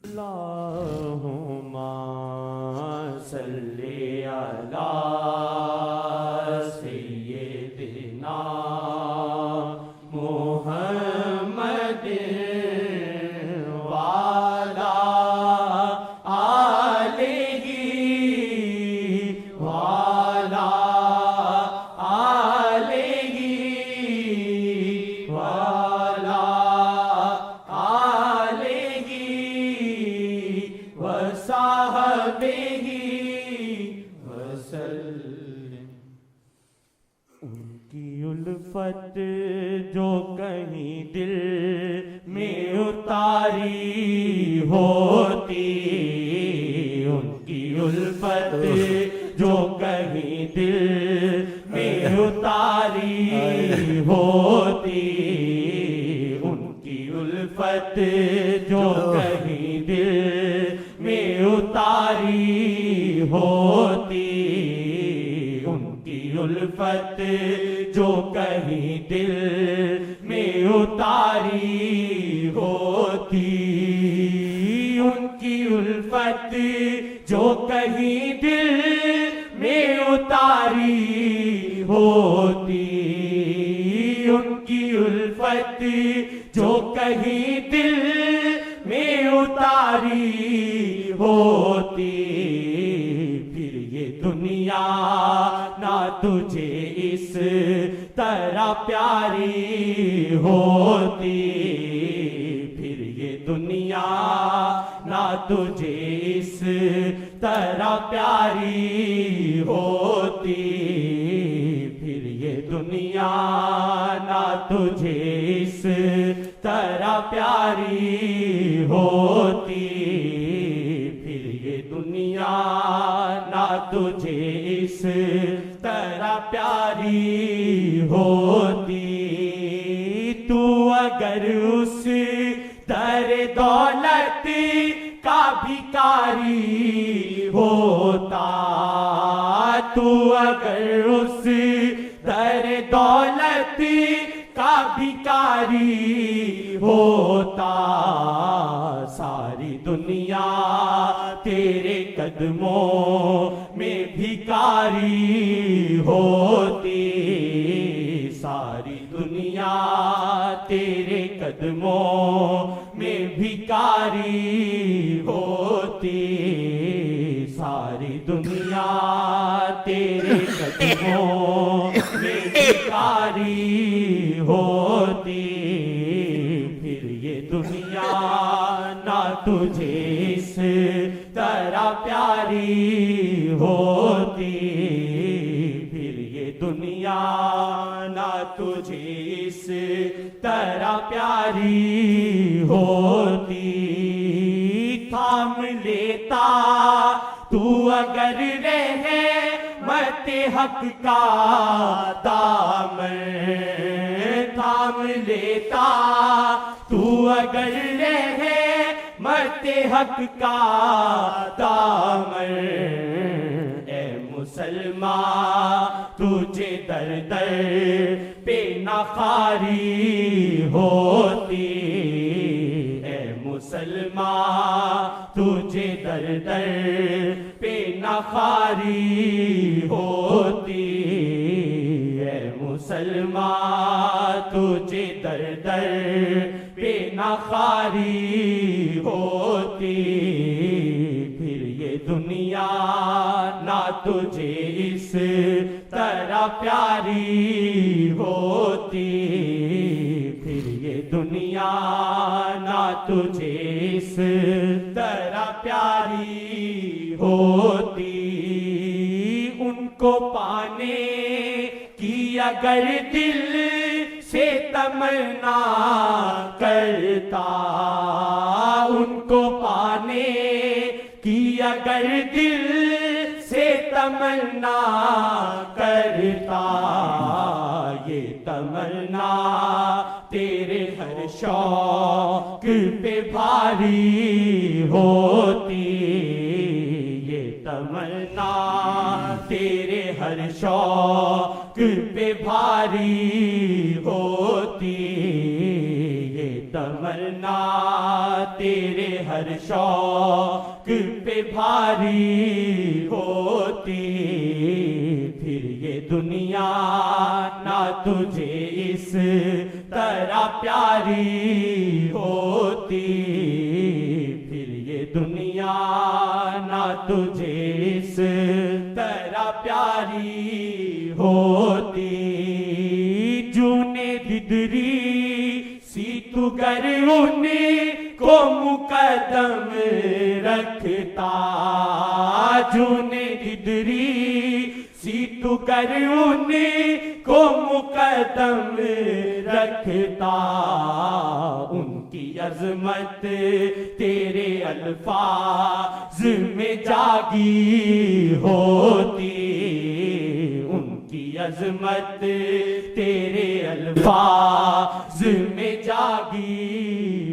اللہم صلی علی سیدنا محمد وعلی آلہ وعلی آلہ وعلی آلہ وصحبہ وسلم۔ ان کی الفت جو کہیں دل میں اتاری ہوتی، ان کی الفت جو کہیں دل میں اتاری ہوتی، ان کی الفت جو کہیں دل میں اتاری ہوتی، ان کی الفت جو کہیں دل میں اتاری ہوتی، ان کی الفت جو کہیں دل میں اتاری ہوتی، ان کی الفت جو کہیں دل میں اتاری ہوتی، پھر یہ دنیا نہ تجھے اس طرح پیاری ہوتی، پھر یہ دنیا نہ تجھے اس طرح پیاری ہوتی، پھر یہ دنیا نہ تجھے اس طرح پیاری ہوتی، پھر یہ دنیا نہ تجھے اس طرح پیاری ہوتی، تو اگر اس در دولت کا بھکاری ہوتا، تو اگر اس در دولت کا بھکاری ہوتا، ساری دنیا تیرے قدموں میں بھکاری ہوتی، ساری دنیا تیرے قدموں میں بھکاری ہوتی، ساری دنیا تیرے قدموں میں بھکاری ہوتی، پھر یہ دنیا نہ تجھے اس طرح پیاری ہوتی، پھر یہ دنیا نہ تجھے اس طرح پیاری ہوتی، تھام لیتا تو اگر رہے مت حق کا دامن، تھام لیتا تو اگر رہے مت حق کا دامن، اے مسلمان تجھے در در پہ نہ خاری ہوتی، اے مسلمان تجھے در در پہ نہ خاری ہوتی، اے مسلمان تجھے در در پہ نہ خاری ہوتی، پھر یہ دنیا نہ تجھے اس طرح پیاری ہوتی، پھر یہ دنیا نہ تجھے اس طرح پیاری ہوتی، ان کو پانے کی اگر دل سے تمنا کرتا، ان کو پانے کی اگر دل سے تمنا کرتا، یہ تمنا تیرے ہر شوق پہ بھاری ہوتی، یہ تمنا تیرے ہر شوق پہ بھاری ہوتی، یہ تمنا تیرے ہر شوق پہ بھاری ہوتی، پھر یہ دنیا نہ تجھے اس طرح پیاری ہوتی، پھر یہ دنیا نہ تجھے اس طرح پیاری ہوتی، جونے ددری سی تو گر انہیں کو مقدم رکھتا، جونے ددری سی تو گر انہیں کو مقدم رکھتا، ان کی عظمت تیرے الفاظ میں جاگی ہوتی، ان کی عظمت تیرے الفاظ میں جاگی